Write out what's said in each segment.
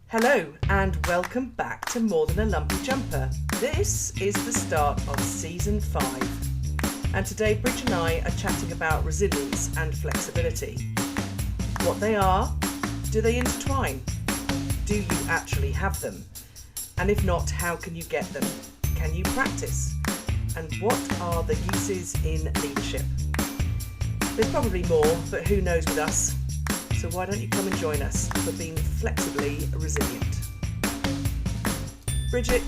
Hello and welcome back to More Than a Lumpy Jumper. This is the start of Season 5 and today Bridge and I are chatting about resilience and flexibility. What they are, do they intertwine? Do you actually have them? And if not, how can you get them? Can you practice? And what are the uses in leadership? There's probably more, but who knows with us? So why don't you come and join us for being flexibly resilient? Bridget,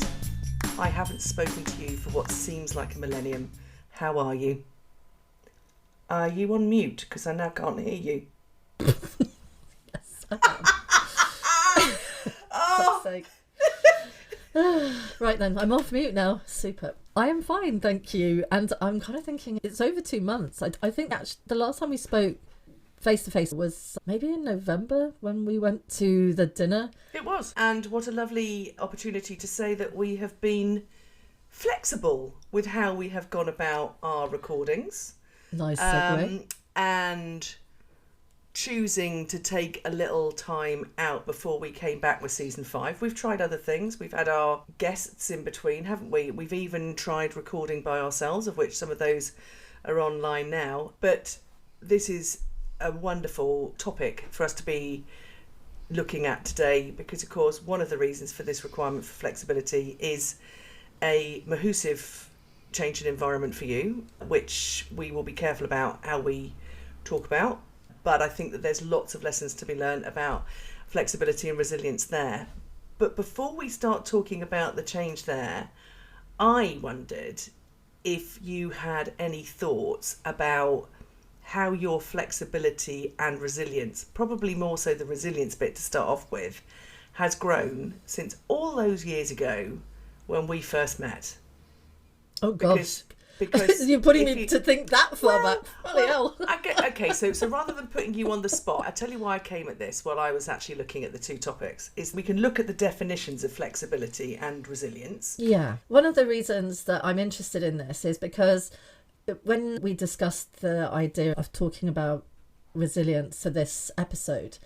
I haven't spoken to you for what seems like a millennium. How are you? Are you on mute? Because I now can't hear you. Yes, I am. Oh. Fuck's sake. Right then, I'm off mute now. Super. I am fine, thank you. And I'm kind of thinking it's over 2 months. I think actually the last time we spoke face to face was maybe in November when we went to the dinner. It was. And what a lovely opportunity to say that we have been flexible with how we have gone about our recordings. Nice segue. And choosing to take a little time out before we came back with Season 5. We've tried other things. We've had our guests in between, haven't we? We've even tried recording by ourselves, of which some of those are online now. But this is a wonderful topic for us to be looking at today because, of course, one of the reasons for this requirement for flexibility is a massive change in environment for you, which we will be careful about how we talk about. But I think that there's lots of lessons to be learned about flexibility and resilience there. But before we start talking about the change there, I wondered if you had any thoughts about how your flexibility and resilience, probably more so the resilience bit to start off with, has grown since all those years ago when we first met. Oh gosh. Because you're putting me to think that far back. Bloody hell. Okay, so rather than putting you on the spot, I tell you why I came at this while I was actually looking at the two topics, is we can look at the definitions of flexibility and resilience. Yeah. One of the reasons that I'm interested in this is because when we discussed the idea of talking about resilience for this episode,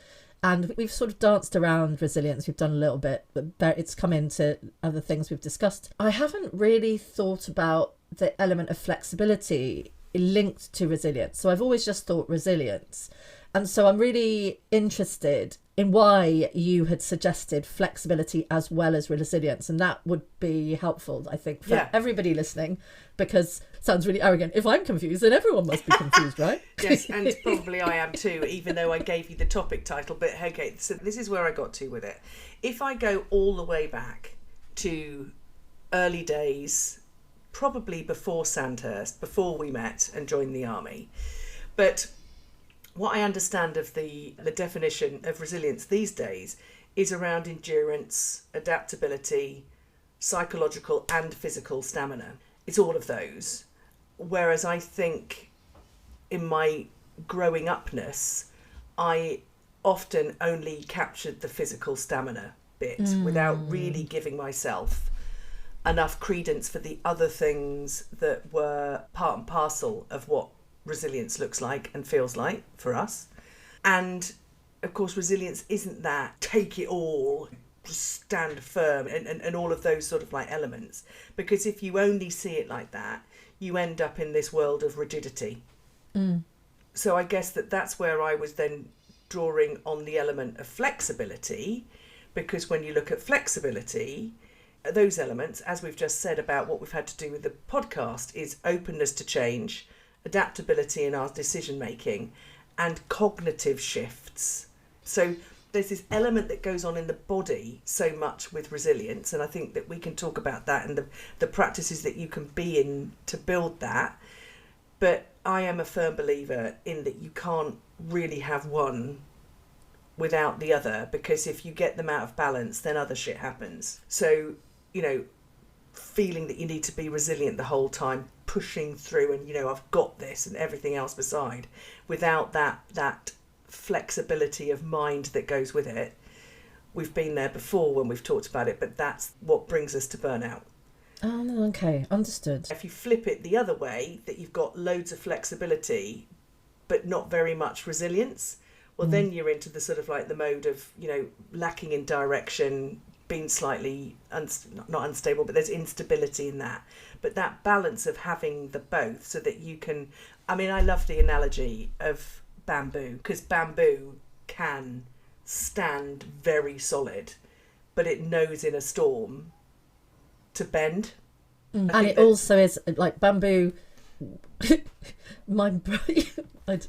and we've sort of danced around resilience, we've done a little bit, but it's come into other things we've discussed. I haven't really thought about the element of flexibility linked to resilience. So I've always just thought resilience. And so I'm really interested in why you had suggested flexibility as well as resilience. And that would be helpful, I think, for everybody listening, because it sounds really arrogant. If I'm confused, then everyone must be confused, right? Yes, and probably I am too, even though I gave you the topic title. But okay, so this is where I got to with it. If I go all the way back to early days, probably before Sandhurst, before we met and joined the army. But what I understand of the definition of resilience these days is around endurance, adaptability, psychological and physical stamina. It's all of those. Whereas I think in my growing upness, I often only captured the physical stamina bit without really giving myself enough credence for the other things that were part and parcel of what resilience looks like and feels like for us. And of course, resilience isn't that take it all, stand firm and all of those sort of like elements, because if you only see it like that, you end up in this world of rigidity. So I guess that's where I was then drawing on the element of flexibility, because when you look at flexibility, those elements, as we've just said about what we've had to do with the podcast, is openness to change, adaptability in our decision making, and cognitive shifts. So there's this element that goes on in the body so much with resilience, and I think that we can talk about that and the practices that you can be in to build that. But I am a firm believer in that you can't really have one without the other, because if you get them out of balance, then other shit happens. So, feeling that you need to be resilient the whole time, pushing through and, I've got this and everything else beside, without that flexibility of mind that goes with it. We've been there before when we've talked about it, but that's what brings us to burnout. Oh, okay, understood. If you flip it the other way, that you've got loads of flexibility but not very much resilience, well, then you're into the sort of like the mode of, you know, lacking in direction, being slightly not unstable, but there's instability in that. But that balance of having the both, so that you can, I mean, I love the analogy of bamboo, because bamboo can stand very solid, but it knows in a storm to bend. And it also is like bamboo.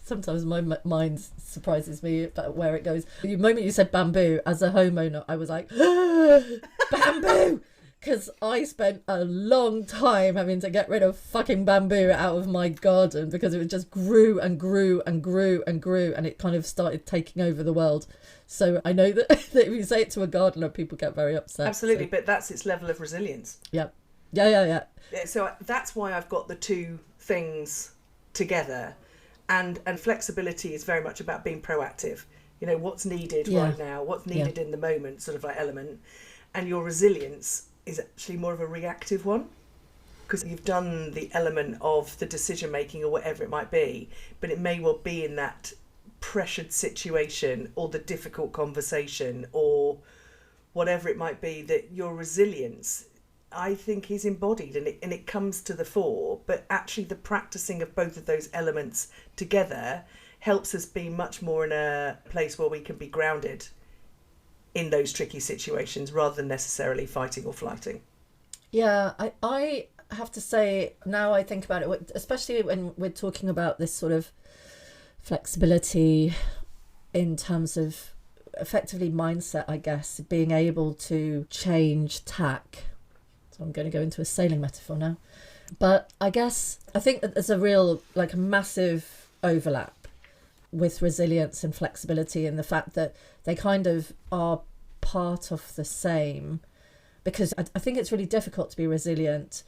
Sometimes my mind surprises me about where it goes. The moment you said bamboo, as a homeowner, I was like, bamboo! Because I spent a long time having to get rid of fucking bamboo out of my garden because it just grew and grew and grew and grew, and it kind of started taking over the world. So I know that, that if you say it to a gardener, people get very upset. Absolutely, so. But that's its level of resilience. Yeah. Yeah. So that's why I've got the two things together, and flexibility is very much about being proactive. You know, what's needed right now, what's needed in the moment, sort of like element, and your resilience is actually more of a reactive one, because you've done the element of the decision making or whatever it might be, but it may well be in that pressured situation or the difficult conversation or whatever it might be that your resilience, I think, is embodied, and it comes to the fore. But actually the practicing of both of those elements together helps us be much more in a place where we can be grounded in those tricky situations rather than necessarily fighting or flighting. Yeah, I have to say, now I think about it, especially when we're talking about this sort of flexibility in terms of effectively mindset, I guess, being able to change tack. So I'm going to go into a sailing metaphor now. But I think that there's a real, like a massive overlap with resilience and flexibility, and the fact that they kind of are part of the same. Because I think it's really difficult to be resilient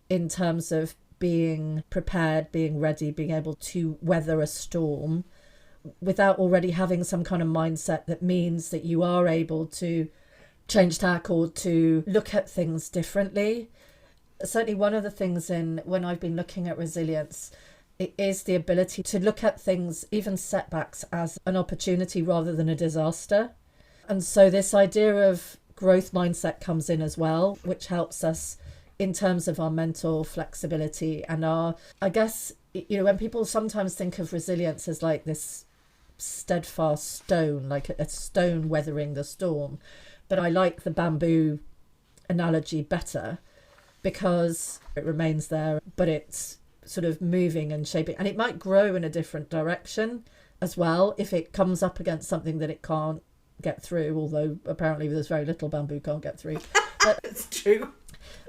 in terms of being prepared, being ready, being able to weather a storm without already having some kind of mindset that means that you are able to change tack or to look at things differently. Certainly one of the things when I've been looking at resilience, it is the ability to look at things, even setbacks, as an opportunity rather than a disaster. And so this idea of growth mindset comes in as well, which helps us in terms of our mental flexibility and our, I guess, you know, when people sometimes think of resilience as like this steadfast stone, like a stone weathering the storm. But I like the bamboo analogy better because it remains there, but it's sort of moving and shaping, and it might grow in a different direction as well if it comes up against something that it can't get through, although apparently there's very little bamboo can't get through. But it's true.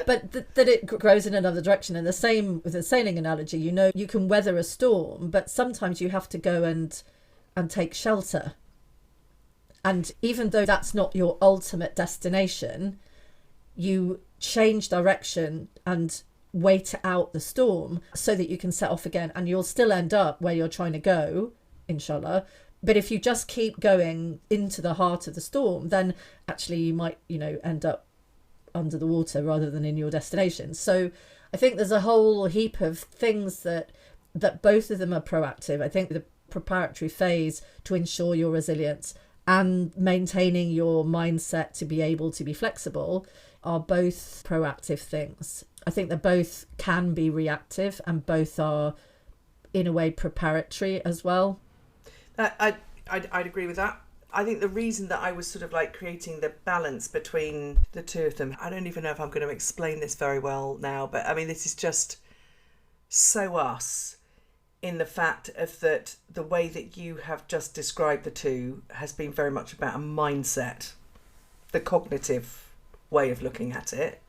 But that it grows in another direction. And the same with the sailing analogy, you know, you can weather a storm, but sometimes you have to go and take shelter. And even though that's not your ultimate destination, you change direction and wait out the storm so that you can set off again, and you'll still end up where you're trying to go, inshallah. But if you just keep going into the heart of the storm, then actually you might, you know, end up under the water rather than in your destination. So I think there's a whole heap of things that both of them are proactive. I think the preparatory phase to ensure your resilience and maintaining your mindset to be able to be flexible are both proactive things. I think that both can be reactive and both are in a way preparatory as well. I'd agree with that. I think the reason that I was sort of like creating the balance between the two of them, I don't even know if I'm going to explain this very well now, but I mean, this is just so us in the fact of that the way that you have just described the two has been very much about a mindset, the cognitive way of looking at it.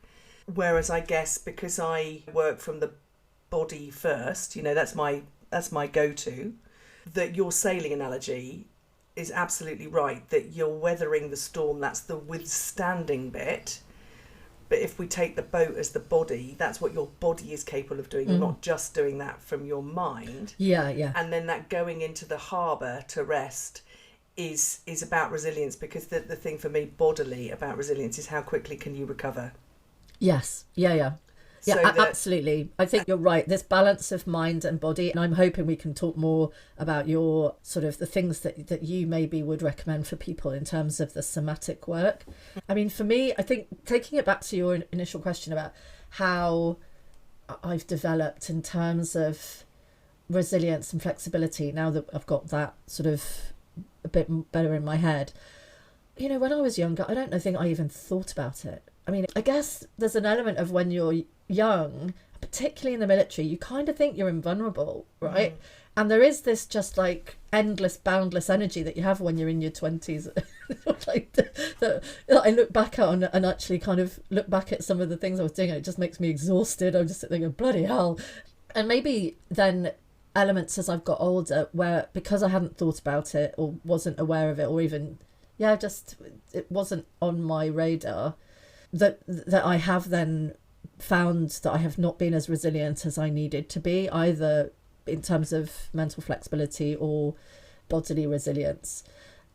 Whereas I guess because I work from the body first, you know, that's my go-to, that your sailing analogy is absolutely right, that you're weathering the storm, that's the withstanding bit. But if we take the boat as the body, that's what your body is capable of doing. You're not just doing that from your mind. Yeah. And then that going into the harbour to rest is about resilience, because the thing for me bodily about resilience is how quickly can you recover. Yes. Yeah. Yeah, So that, absolutely. I think you're right. This balance of mind and body, and I'm hoping we can talk more about your sort of the things that you maybe would recommend for people in terms of the somatic work. I mean, for me, I think taking it back to your initial question about how I've developed in terms of resilience and flexibility, now that I've got that sort of a bit better in my head. You know, when I was younger, I don't think I even thought about it. I mean, I guess there's an element of when you're young, particularly in the military, you kind of think you're invulnerable, right? And there is this just like endless, boundless energy that you have when you're in your 20s. Like that I look back on and actually kind of look back at some of the things I was doing, and it just makes me exhausted. I'm just thinking, bloody hell. And maybe then elements as I've got older where, because I hadn't thought about it or wasn't aware of it, or even, just it wasn't on my radar, that I have then found that I have not been as resilient as I needed to be, either in terms of mental flexibility or bodily resilience.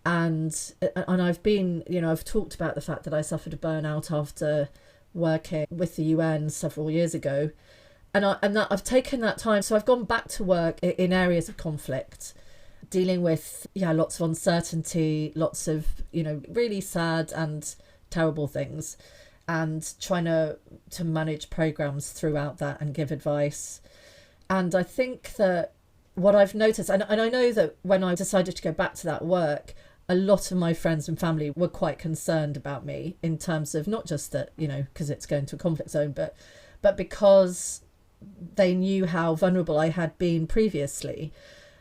And I've been, I've talked about the fact that I suffered a burnout after working with the UN several years ago. And that I've taken that time. So I've gone back to work in areas of conflict, dealing with, lots of uncertainty, lots of, really sad and terrible things, and trying to manage programs throughout that and give advice. And I think that what I've noticed, and I know that when I decided to go back to that work, a lot of my friends and family were quite concerned about me in terms of not just that, because it's going to a conflict zone, but because they knew how vulnerable I had been previously.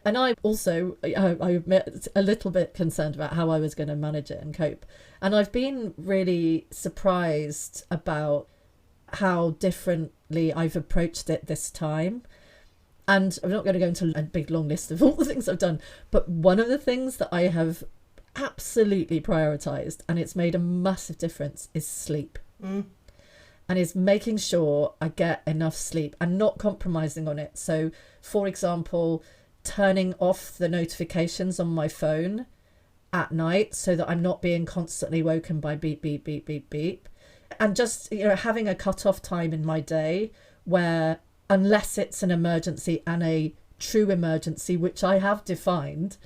And I also, I admit, a little bit concerned about how I was going to manage it and cope. And I've been really surprised about how differently I've approached it this time. And I'm not going to go into a big long list of all the things I've done, but one of the things that I have absolutely prioritized, and it's made a massive difference, is sleep. And is making sure I get enough sleep and not compromising on it. So, for example, turning off the notifications on my phone at night so that I'm not being constantly woken by beep, beep, beep, beep, beep. And just, having a cut-off time in my day where, unless it's an emergency and a true emergency, which I have defined,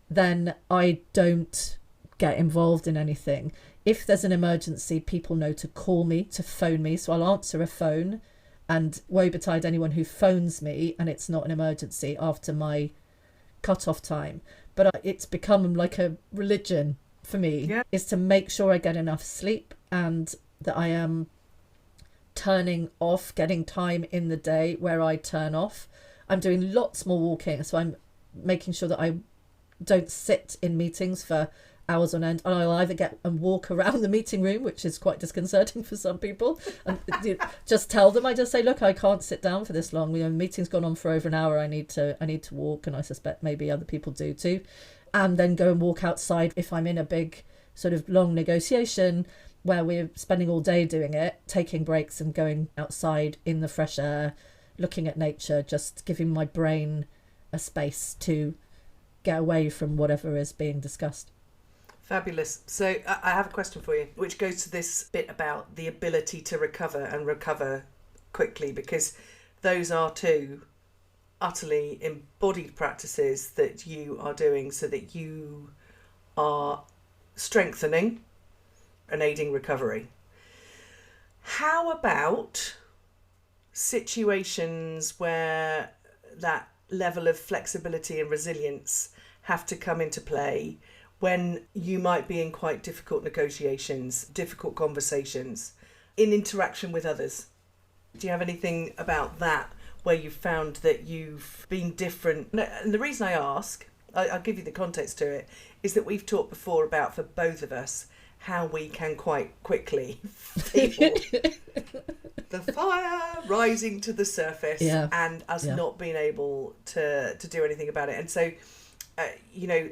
then I don't get involved in anything. If there's an emergency, people know to call me, to phone me. So I'll answer a phone, and woe betide anyone who phones me and it's not an emergency after my cut-off time. But it's become like a religion for me, is to make sure I get enough sleep and that I am turning off, getting time in the day where I turn off. I'm doing lots more walking, so I'm making sure that I don't sit in meetings for hours on end, and I'll either get and walk around the meeting room, which is quite disconcerting for some people, and just tell them, I just say, look, I can't sit down for this long, the meeting's gone on for over an hour, I need to walk, and I suspect maybe other people do too. And then go and walk outside if I'm in a big sort of long negotiation where we're spending all day doing it, taking breaks and going outside in the fresh air, looking at nature, just giving my brain a space to get away from whatever is being discussed. Fabulous. So I have a question for you, which goes to this bit about the ability to recover and recover quickly, because those are two utterly embodied practices that you are doing so that you are strengthening and aiding recovery. How about situations where that level of flexibility and resilience have to come into play when you might be in quite difficult negotiations, difficult conversations, in interaction with others? Do you have anything about that where you've found that you've been different? And the reason I ask, I'll give you the context to it, is that we've talked before about, for both of us, how we can quite quickly feel the fire rising to the surface, and us not being able to do anything about it. And so,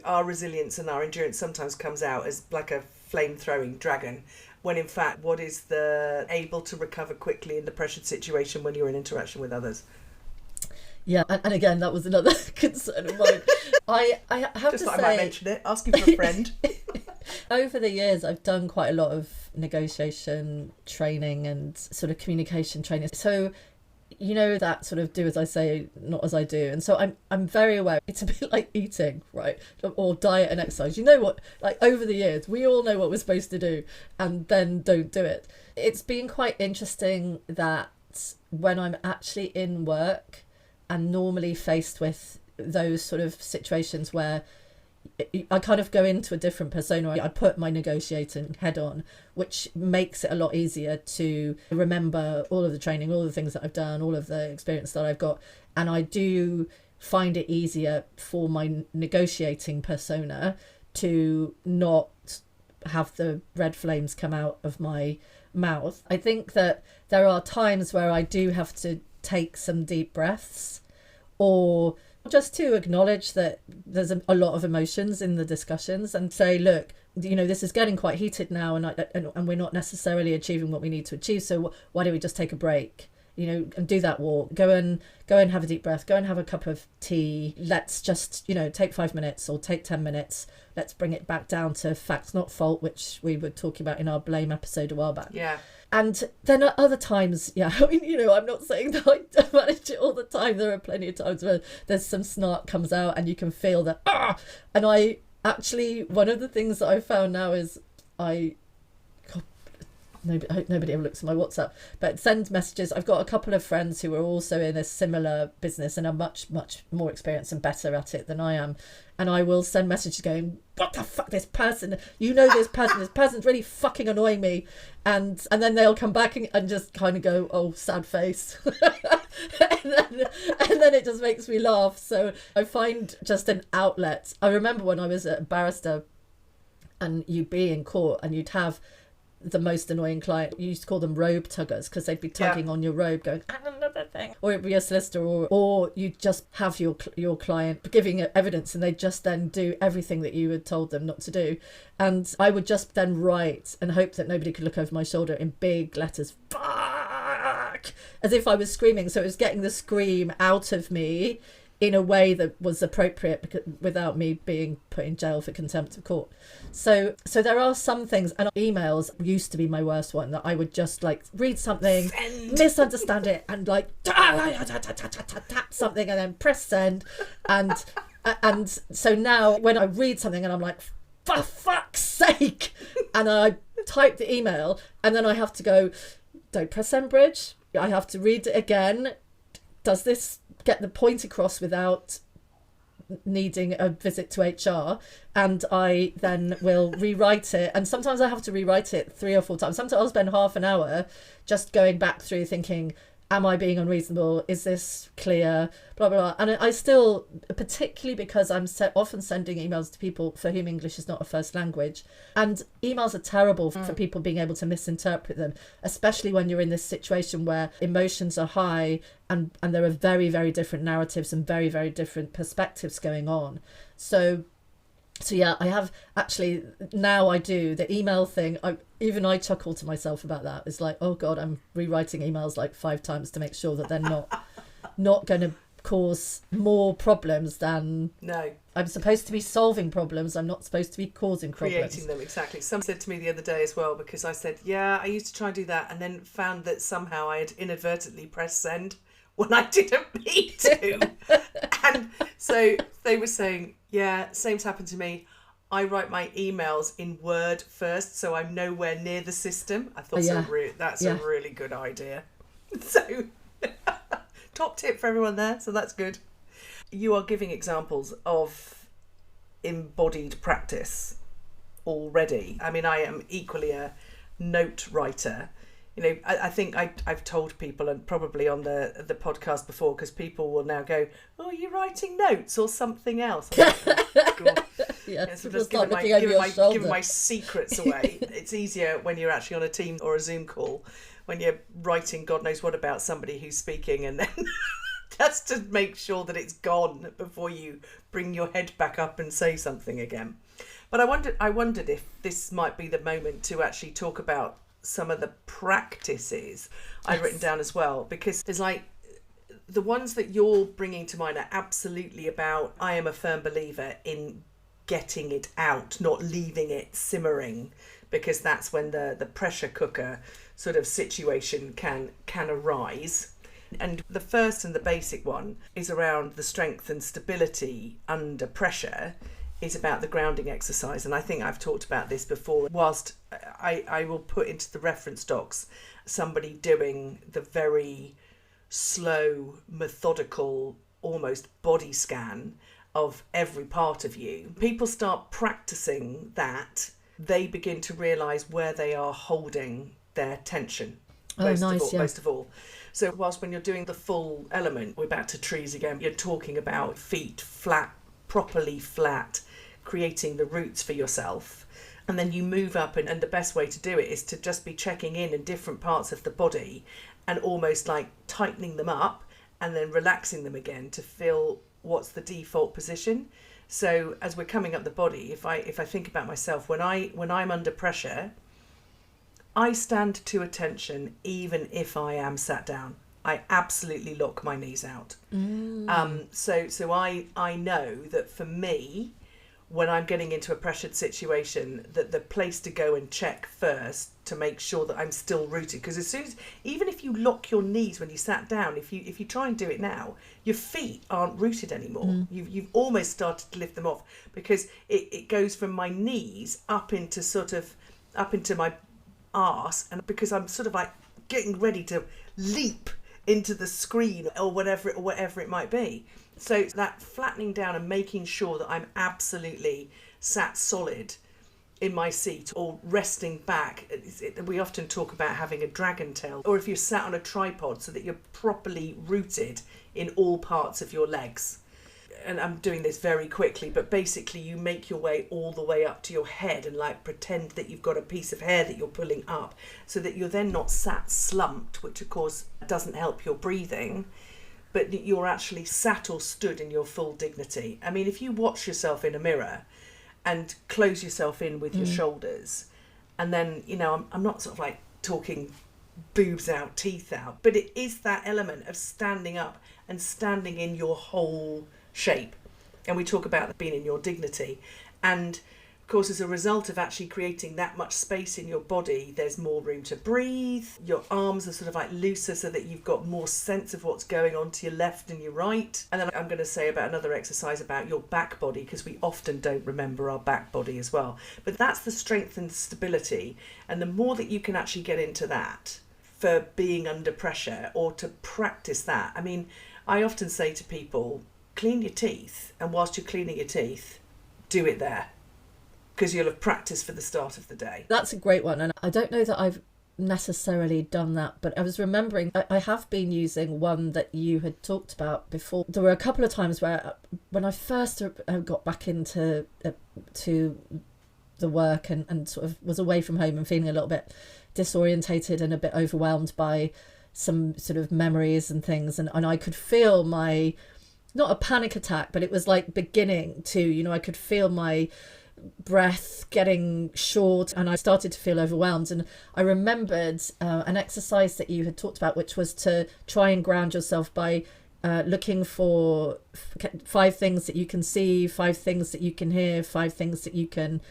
our resilience and our endurance sometimes comes out as like a flame-throwing dragon, when in fact, what is the able to recover quickly in the pressured situation when you're in interaction with others? Yeah, and again, that was another concern of mine. I have just to thought say, I might mention it, asking for a friend. Over the years, I've done quite a lot of negotiation training and sort of communication training. So, you know, that sort of do as I say, not as I do. And so I'm very aware. It's a bit like eating, right? Or diet and exercise. You know what, like over the years, we all know what we're supposed to do and then don't do it. It's been quite interesting that when I'm actually in work and normally faced with those sort of situations where I kind of go into a different persona, I put my negotiating head on, which makes it a lot easier to remember all of the training, all of the things that I've done, all of the experience that I've got. And I do find it easier for my negotiating persona to not have the red flames come out of my mouth. I think that there are times where I do have to take some deep breaths, or just to acknowledge that there's a lot of emotions in the discussions and say, look, you know, this is getting quite heated now, and we're not necessarily achieving what we need to achieve. So why don't we just take a break, you know, and do that walk, go and have a deep breath, go and have a cup of tea. Let's just, you know, take 5 minutes or take 10 minutes. Let's bring it back down to facts, not fault, which we were talking about in our blame episode a while back. Yeah. And then at other times, yeah, I mean, you know, I'm not saying that I manage it all the time. There are plenty of times where there's some snark comes out and you can feel that, and I actually, one of the things that I found now is I hope nobody ever looks at my WhatsApp, but send messages. I've got a couple of friends who are also in a similar business and are much, much more experienced and better at it than I am. And I will send messages going, what the fuck, this person, you know, this person's really fucking annoying me. And then they'll come back and just kind of go, oh, sad face. and then it just makes me laugh. So I find just an outlet. I remember when I was a barrister and you'd be in court and you'd have the most annoying client. You used to call them robe tuggers because they'd be tugging on your robe going, another thing. Or it'd be a solicitor, or you just have your client giving evidence and they just then do everything that you had told them not to do. And I would just then write and hope that nobody could look over my shoulder in big letters, fuck, as if I was screaming. So it was getting the scream out of me in a way that was appropriate because, without me being put in jail for contempt of court. So there are some things, and emails used to be my worst one, that I would just like read something, misunderstand it, and like tap something and then press send. And so now when I read something and I'm like, for fuck's sake, and I type the email and then I have to go, don't press send, Bridge. I have to read it again. Does this get the point across without needing a visit to HR? And I then will rewrite it, and sometimes I have to rewrite it 3 or 4 times. Sometimes I'll spend half an hour just going back through thinking, am I being unreasonable? Is this clear? Blah, blah, blah. And I still, particularly because I'm often sending emails to people for whom English is not a first language. And emails are terrible for people being able to misinterpret them, especially when you're in this situation where emotions are high and there are very, very different narratives and very, very different perspectives going on. So yeah, I have actually, now I do the email thing. I chuckle to myself about that. It's like, oh God, I'm rewriting emails like 5 times to make sure that they're not going to cause more problems than... No. I'm supposed to be solving problems. I'm not supposed to be causing problems. Creating them, exactly. Someone said to me the other day as well, because I said, yeah, I used to try and do that, and then found that somehow I had inadvertently pressed send when I didn't mean to. And so they were saying, yeah, same's happened to me. I write my emails in Word first, so I'm nowhere near the system. I thought that's a really good idea. So, top tip for everyone there. So that's good. You are giving examples of embodied practice already. I mean, I am equally a note writer. You know, I think I've told people, and probably on the podcast before, because people will now go, oh, you're writing notes or something else. Yes, so just giving my secrets away. It's easier when you're actually on a Team or a Zoom call, when you're writing God knows what about somebody who's speaking, and then just to make sure that it's gone before you bring your head back up and say something again. But I wondered if this might be the moment to actually talk about some of the practices I've written down as well, because there's like the ones that you're bringing to mind are absolutely about, I am a firm believer in getting it out, not leaving it simmering, because that's when the pressure cooker sort of situation can arise. And the first and the basic one is around the strength and stability under pressure, is about the grounding exercise. And I think I've talked about this before. Whilst I will put into the reference docs somebody doing the very slow, methodical, almost body scan of every part of you, people start practicing that, they begin to realise where they are holding their tension. Most of all. So whilst when you're doing the full element, we're back to trees again, you're talking about feet flat, properly flat, creating the roots for yourself. And then you move up, and the best way to do it is to just be checking in different parts of the body and almost like tightening them up and then relaxing them again to feel what's the default position. So as we're coming up the body, if I think about myself, when I'm under pressure, I stand to attention even if I am sat down. I absolutely lock my knees out. So I know that for me, when I'm getting into a pressured situation, that the place to go and check first to make sure that I'm still rooted, because as soon as, even if you lock your knees when you sat down, if you try and do it now, your feet aren't rooted anymore. You've almost started to lift them off, because it goes from my knees up into my arse, and because I'm sort of like getting ready to leap into the screen or whatever it might be. So that flattening down and making sure that I'm absolutely sat solid in my seat or resting back. We often talk about having a dragon tail, or if you're sat on a tripod, so that you're properly rooted in all parts of your legs. And I'm doing this very quickly, but basically you make your way all the way up to your head and like pretend that you've got a piece of hair that you're pulling up, so that you're then not sat slumped, which of course doesn't help your breathing, but that you're actually sat or stood in your full dignity. I mean, if you watch yourself in a mirror and close yourself in with your shoulders, and then, I'm not sort of like talking boobs out, teeth out, but it is that element of standing up and standing in your whole shape. And we talk about being in your dignity. And of course, as a result of actually creating that much space in your body, there's more room to breathe. Your arms are sort of like looser, so that you've got more sense of what's going on to your left and your right. And then I'm going to say about another exercise about your back body, because we often don't remember our back body as well. But that's the strength and stability. And the more that you can actually get into that for being under pressure, or to practice that. I mean, I often say to people, clean your teeth, and whilst you're cleaning your teeth, do it there, because you'll have practiced for the start of the day. That's a great one, and I don't know that I've necessarily done that, but I was remembering I have been using one that you had talked about before. There were a couple of times where, when I first got back into to the work and sort of was away from home and feeling a little bit disorientated and a bit overwhelmed by some sort of memories and things, and I could feel my, not a panic attack, but it was like beginning to, I could feel my breath getting short, and I started to feel overwhelmed. And I remembered an exercise that you had talked about, which was to try and ground yourself by looking for 5 things that you can see, 5 things that you can hear, 5 things that you can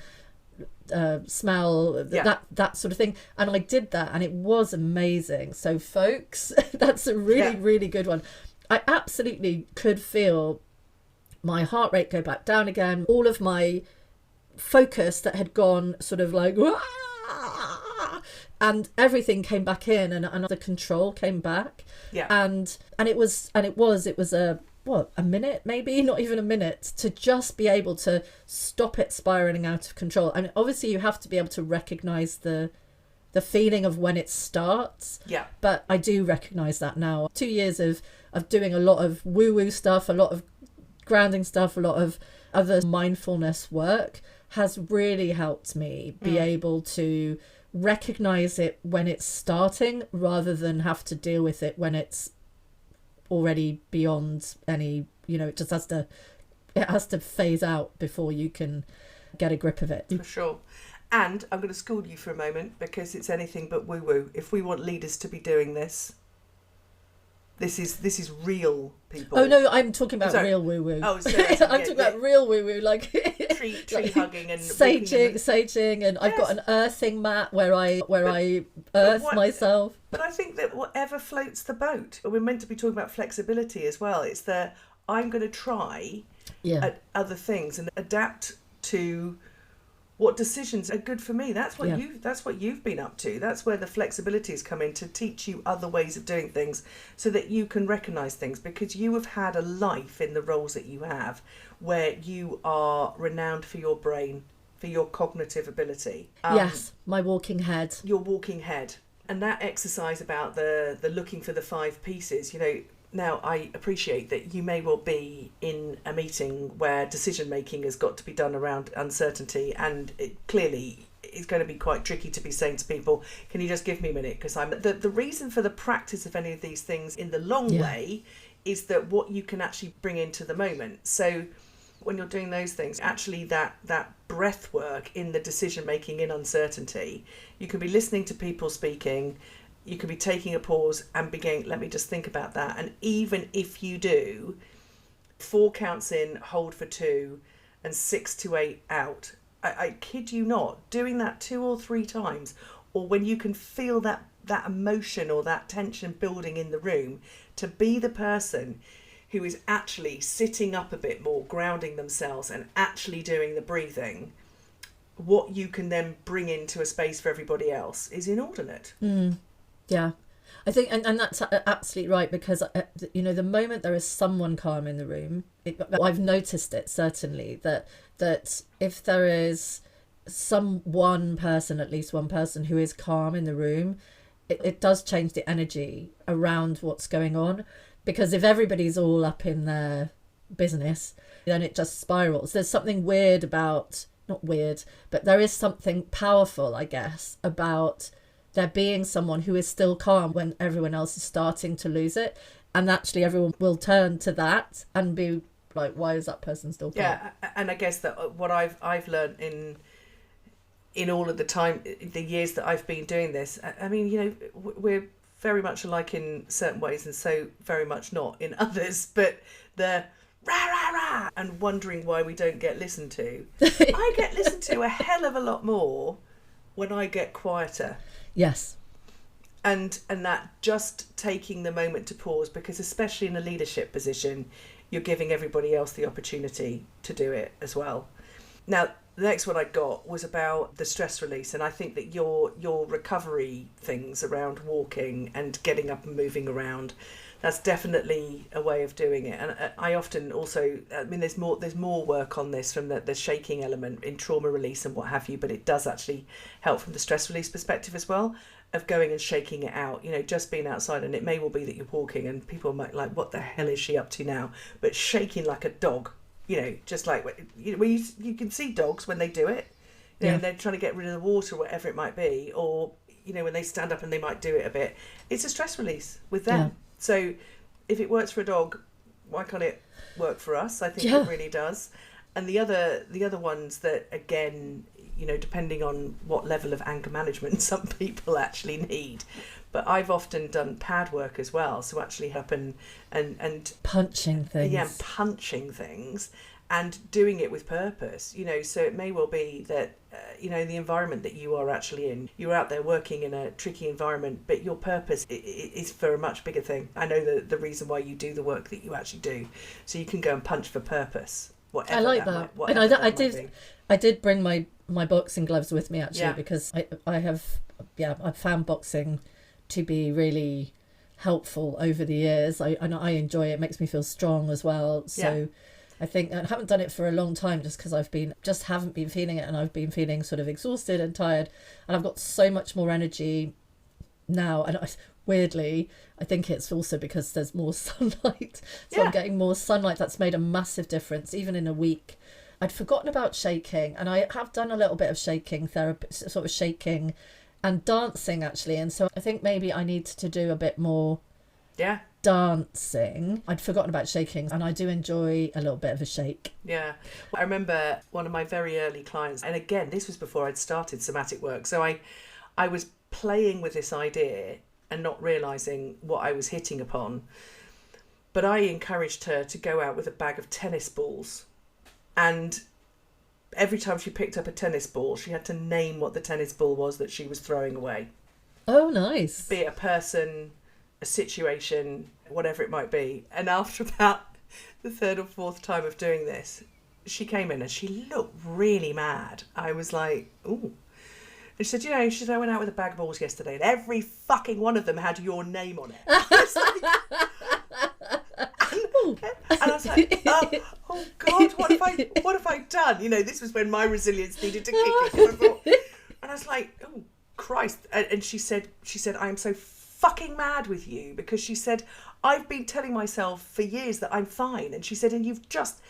smell, that sort of thing. And I did that, and it was amazing. So folks, that's a really good one. I absolutely could feel my heart rate go back down again. All of my focus that had gone sort of like, and everything came back in, and the control came back. And it was a minute, maybe not even a minute, to just be able to stop it spiraling out of control. I mean, obviously you have to be able to recognize the feeling of when it starts. But I do recognize that now. 2 years of doing a lot of woo-woo stuff, a lot of grounding stuff, a lot of other mindfulness work has really helped me be able to recognize it when it's starting, rather than have to deal with it when it's already beyond any, it just has to phase out before you can get a grip of it. For sure. And I'm going to school you for a moment, because it's anything but woo-woo. If we want leaders to be doing this, This is real people. Oh no, I'm talking about Sorry. real woo woo. Oh, sorry. I'm talking about real woo woo, like tree like hugging and saging, and I've got an earthing mat where I earth myself. But I think that whatever floats the boat. We're meant to be talking about flexibility as well. It's that I'm going to try at other things and adapt to what decisions are good for me. That's what you've been up to. That's where the flexibility has come in, to teach you other ways of doing things so that you can recognise things, because you have had a life in the roles that you have where you are renowned for your brain, for your cognitive ability. Yes, my walking head. Your walking head. And that exercise about the looking for the 5 pieces, now I appreciate that you may well be in a meeting where decision making has got to be done around uncertainty, and it clearly is going to be quite tricky to be saying to people, can you just give me a minute, because I'm the reason for the practice of any of these things in the long way is that what you can actually bring into the moment. So when you're doing those things, actually that breath work in the decision making in uncertainty, you can be listening to people speaking, you could be taking a pause and beginning, let me just think about that. And even if you do 4 counts in, hold for 2, and 6 to 8 out, I kid you not, doing that 2 or 3 times, or when you can feel that emotion or that tension building in the room, to be the person who is actually sitting up a bit more, grounding themselves and actually doing the breathing, what you can then bring into a space for everybody else is inordinate. Yeah, I think, and that's absolutely right, because, the moment there is someone calm in the room, I've noticed it certainly, that if there is at least one person who is calm in the room, it does change the energy around what's going on, because if everybody's all up in their business, then it just spirals. There's something weird about, not weird, but there is something powerful, I guess, about there being someone who is still calm when everyone else is starting to lose it, and actually everyone will turn to that and be like, why is that person still calm? Yeah, and I guess that what I've learned in all of the years that I've been doing this, I mean, we're very much alike in certain ways and so very much not in others, but the rah rah rah and wondering why we don't get listened to. I get listened to a hell of a lot more when I get quieter. Yes. And that just taking the moment to pause, because especially in a leadership position, you're giving everybody else the opportunity to do it as well. Now, the next one I got was about the stress release, and I think that your recovery things around walking and getting up and moving around, that's definitely a way of doing it. And I often also, there's more work on this from the shaking element in trauma release and what have you, but it does actually help from the stress release perspective as well, of going and shaking it out, just being outside. And it may well be that you're walking and people might like, what the hell is she up to now? But shaking like a dog, just like, you can see dogs when they do it, and they're trying to get rid of the water or whatever it might be, or, when they stand up and they might do it a bit. It's a stress release with them. Yeah. So if it works for a dog, why can't it work for us? I think it really does. And the other ones that, again, depending on what level of anger management some people actually need. But I've often done pad work as well. So actually happen and punching things. Yeah, punching things and doing it with purpose. So it may well be that, the environment that you are actually in, you're out there working in a tricky environment, but your purpose is for a much bigger thing. I know the reason why you do the work that you actually do. So you can go and punch for purpose. Whatever I like that. And I did bring my boxing gloves with me actually, because I've found boxing to be really helpful over the years. I enjoy it. It makes me feel strong as well. So I think I haven't done it for a long time just because haven't been feeling it, and I've been feeling sort of exhausted and tired, and I've got so much more energy now. And weirdly, I think it's also because there's more sunlight. So I'm getting more sunlight. That's made a massive difference, even in a week. I'd forgotten about shaking, and I have done a little bit of shaking therapy, sort of shaking and dancing actually. And so I think maybe I need to do a bit more dancing. I'd forgotten about shaking, and I do enjoy a little bit of a shake. Yeah. I remember one of my very early clients, and again, this was before I'd started somatic work. So I was playing with this idea and not realising what I was hitting upon. But I encouraged her to go out with a bag of tennis balls. And every time she picked up a tennis ball, she had to name what the tennis ball was that she was throwing away. Oh, nice. Be it a person, a situation, whatever it might be. And after about the third or fourth time of doing this, she came in and she looked really mad. I was like, ooh. And she said, she said, I went out with a bag of balls yesterday and every fucking one of them had your name on it. And I was like, oh God, what have I done? This was when my resilience needed to kick in. And I was like, oh Christ. And she said, I am so fucking mad with you, because she said, I've been telling myself for years that I'm fine. And she said, and you've just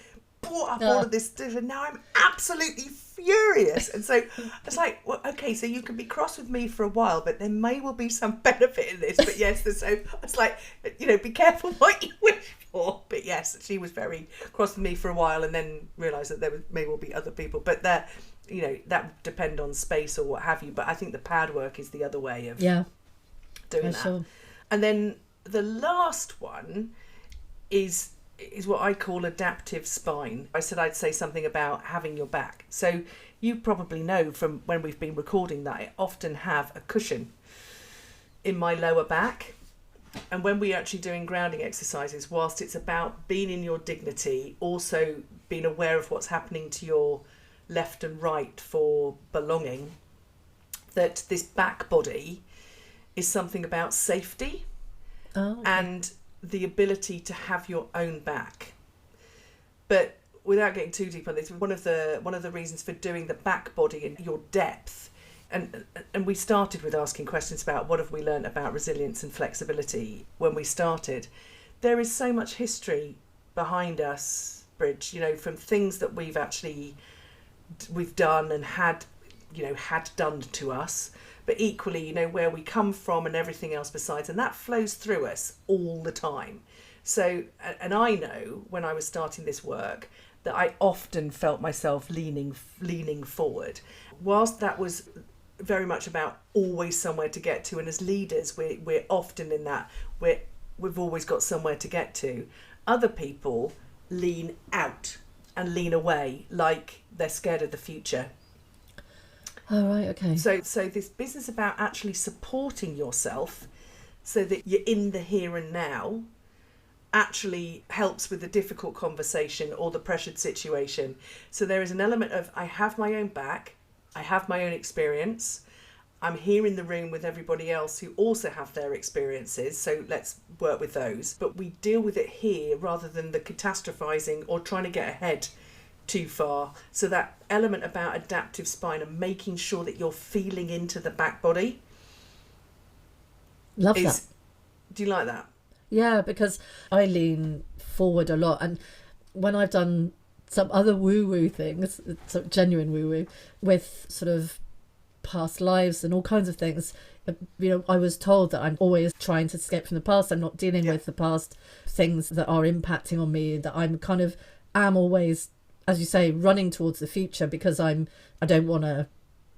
brought up all of this stuff, and now I'm absolutely furious. And so I was like, well, okay, so you can be cross with me for a while, but there may well be some benefit in this. But yes, so I was like, be careful what you wish for. But yes, she was very cross with me for a while, and then realised that there may well be other people. But that would depend on space or what have you. But I think the pad work is the other way of doing that. Sure. And then the last one is what I call adaptive spine. I said I'd say something about having your back. So you probably know from when we've been recording that I often have a cushion in my lower back. And when we're actually doing grounding exercises, whilst it's about being in your dignity, also being aware of what's happening to your left and right for belonging, that this back body is something about safety and the ability to have your own back. But without getting too deep on this, one of the reasons for doing the back body and your depth, and we started with asking questions about what have we learned about resilience and flexibility when we started. There is so much history behind us, Bridge, from things that we've done and had done to us, but equally, where we come from and everything else besides, and that flows through us all the time. So, and I know when I was starting this work that I often felt myself leaning forward, whilst that was very much about always somewhere to get to, and as leaders we're often in that we've always got somewhere to get to. Other people lean out and lean away like they're scared of the future. Oh, right, okay. So this business about actually supporting yourself so that you're in the here and now actually helps with the difficult conversation or the pressured situation. So there is an element of, I have my own back, I have my own experience, I'm here in the room with everybody else who also have their experiences, so let's work with those. But we deal with it here rather than the catastrophizing or trying to get ahead too far. So that element about adaptive spine and making sure that you're feeling into the back body. Love that. Do you like that? Yeah, because I lean forward a lot, and when I've done some other woo-woo things, sort of genuine woo-woo, with sort of past lives and all kinds of things, I was told that I'm always trying to escape from the past. I'm not dealing with the past things that are impacting on me, that I'm kind of am always, as you say, running towards the future because I don't want to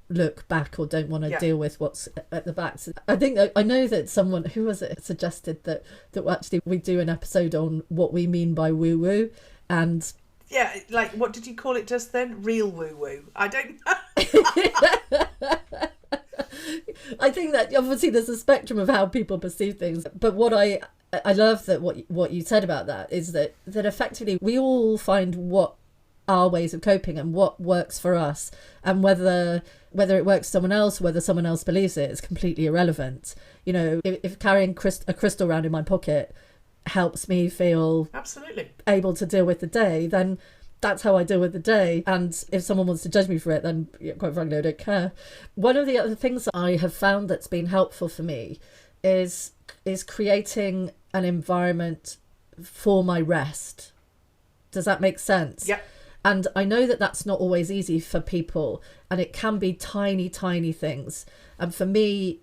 look back or don't want to deal with what's at the back. So I think I know that someone, who was it, suggested that actually we do an episode on what we mean by woo woo. And yeah, like, what did you call it just then? Real woo woo. I don't know. I think that obviously there's a spectrum of how people perceive things, but what I love that what you said about that is that effectively we all find what our ways of coping and what works for us, and whether it works for someone else, whether someone else believes it, is completely irrelevant. If carrying a crystal around in my pocket helps me feel absolutely able to deal with the day, then that's how I deal with the day. And if someone wants to judge me for it, then quite frankly, I don't care. One of the other things that I have found that's been helpful for me is creating an environment for my rest. Does that make sense? Yeah. And I know that that's not always easy for people, and it can be tiny, tiny things. And for me,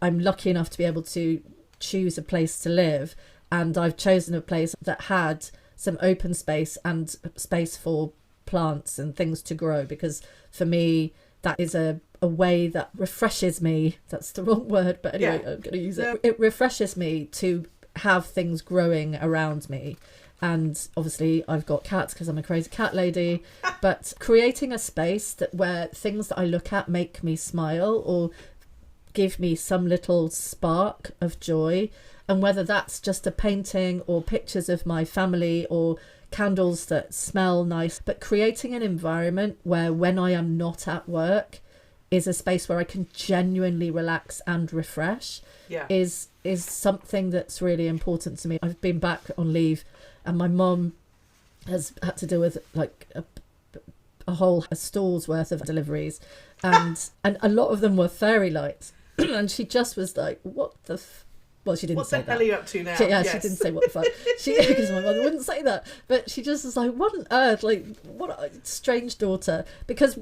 I'm lucky enough to be able to choose a place to live, and I've chosen a place that had some open space and space for plants and things to grow, because for me, that is a way that refreshes me. That's the wrong word, but anyway, I'm going to use it. It refreshes me to have things growing around me. And obviously I've got cats because I'm a crazy cat lady, but creating a space where things that I look at make me smile or give me some little spark of joy, and whether that's just a painting or pictures of my family or candles that smell nice, but creating an environment where when I am not at work is a space where I can genuinely relax and refresh is something that's really important to me. I've been back on leave and my mum has had to deal with like a whole store's worth of deliveries and a lot of them were fairy lights and she just was like, what the well, she didn't say that. What the hell are you up to now? She didn't say what the fuck. Because my mother wouldn't say that. But she just was like, what on earth? Like, what a strange daughter. Because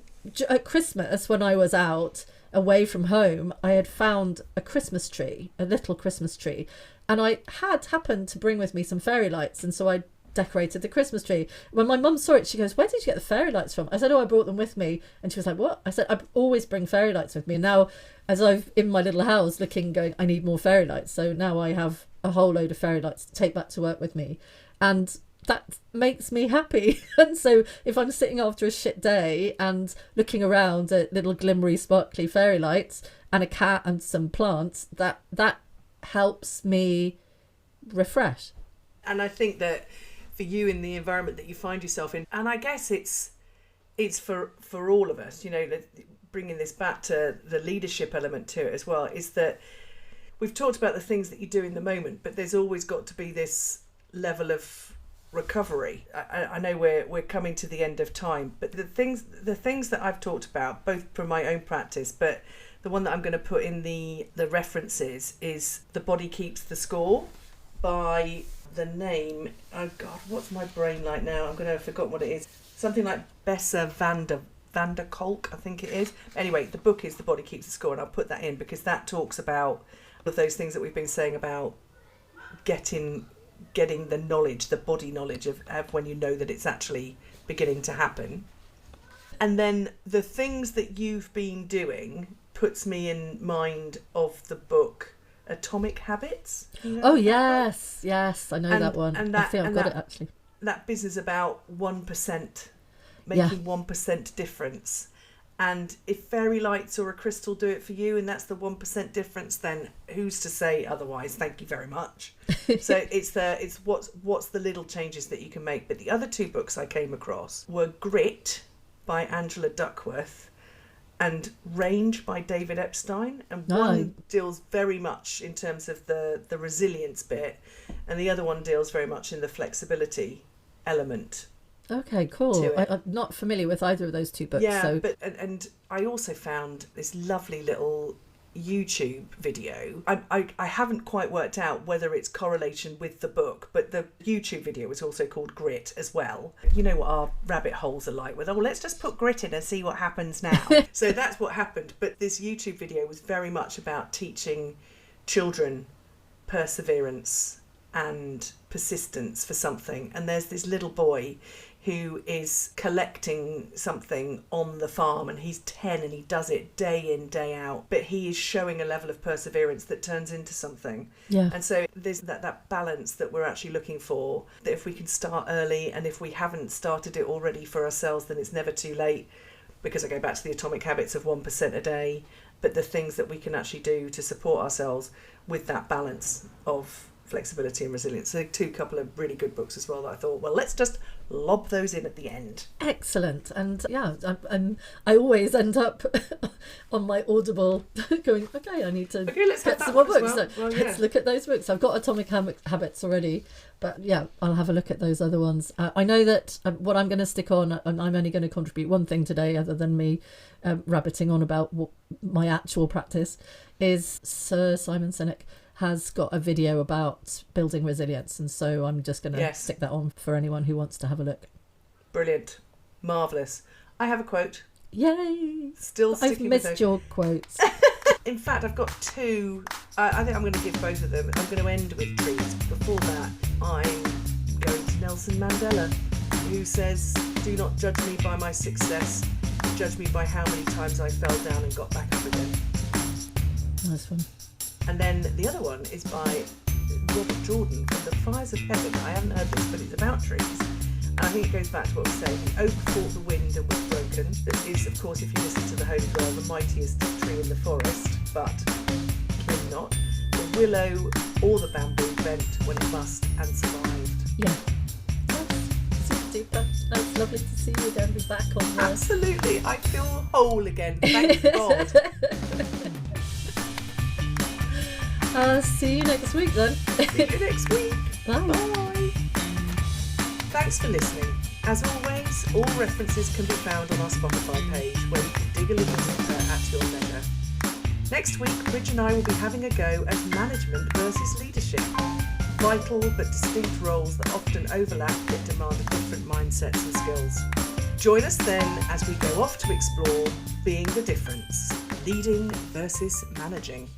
at Christmas, when I was out away from home, I had found a Christmas tree, a little Christmas tree. And I had happened to bring with me some fairy lights. And so I decorated the Christmas tree. When my mum saw it, she goes, where did you get the fairy lights from? I said, I brought them with me. And she was like, what? I said, I always bring fairy lights with me. And now, as I've in my little house looking, going, I need more fairy lights. So now I have a whole load of fairy lights to take back to work with me. And that makes me happy. And so if I'm sitting after a shit day and looking around at little glimmery, sparkly fairy lights and a cat and some plants, that helps me refresh. And I think that for you in the environment that you find yourself in, and I guess it's for all of us, you know, bringing this back to the leadership element to it as well, is that we've talked about the things that you do in the moment, but there's always got to be this level of recovery. I know we're coming to the end of time, but the things that I've talked about, both from my own practice, but the one that I'm going to put in the references is The Body Keeps the Score by the name, oh God, what's my brain like now? I'm going to have forgotten what it is. Something like Bessa van der Kolk, I think it is. Anyway, the book is The Body Keeps the Score, and I'll put that in because that talks about all of those things that we've been saying about getting the knowledge, the body knowledge of when you know that it's actually beginning to happen. And then the things that you've been doing puts me in mind of the book Atomic Habits. You know yes, I know that one. And I think I've got it actually. That business about 1%, making 1% difference. And if fairy lights or a crystal do it for you and that's the 1% difference, then who's to say otherwise? Thank you very much. So it's what's the little changes that you can make. But the other two books I came across were Grit by Angela Duckworth and Range by David Epstein. And one deals very much in terms of the resilience bit, and the other one deals very much in the flexibility element. Okay, cool. I'm not familiar with either of those two books. Yeah, so. But I also found this lovely little YouTube video. I haven't quite worked out whether it's correlation with the book, but the YouTube video was also called Grit as well. You know what our rabbit holes are like with, let's just put grit in and see what happens now. So that's what happened. But this YouTube video was very much about teaching children perseverance and persistence for something. And there's this little boy who is collecting something on the farm, and he's 10 and he does it day in, day out, but he is showing a level of perseverance that turns into something. Yeah. And so there's that balance that we're actually looking for, that if we can start early, and if we haven't started it already for ourselves, then it's never too late, because I go back to the atomic habits of 1% a day, but the things that we can actually do to support ourselves with that balance of flexibility and resilience. So couple of really good books as well that I thought, well, let's just lob those in at the end. Excellent. And yeah, I always end up on my Audible going, okay, I need to let's get some more books. Let's look at those books. I've got Atomic Habits already, but yeah, I'll have a look at those other ones. I know that what I'm going to stick on, and I'm only going to contribute one thing today other than me rabbiting on about what my actual practice is. Sir Simon Sinek has got a video about building resilience, and so I'm just going to stick that on for anyone who wants to have a look. Brilliant. Marvellous. I have a quote. Yay! Still sticking I've missed with your quotes. In fact, I've got two. I think I'm going to give both of them. I'm going to end with trees. Before that, I'm going to Nelson Mandela, who says, "Do not judge me by my success, judge me by how many times I fell down and got back up again. Nice one. And then the other one is by Robert Jordan from The Fires of Heaven. I haven't heard this, but it's about trees. And I think it goes back to what we were saying. The oak fought the wind and was broken. That is, of course, if you listen to the Holy Grail, the mightiest tree in the forest, but clearly not. The willow or the bamboo bent when it must and survived. Yeah. That's super duper. That's lovely to see you again, be back on the... Absolutely. I feel whole again. Thank God. See you next week then. See you next week. Bye. Bye. Thanks for listening. As always, all references can be found on our Spotify page, where you can dig a little deeper at your leisure. Next week, Bridge and I will be having a go at management versus leadership. Vital but distinct roles that often overlap yet demand different mindsets and skills. Join us then as we go off to explore being the difference, leading versus managing.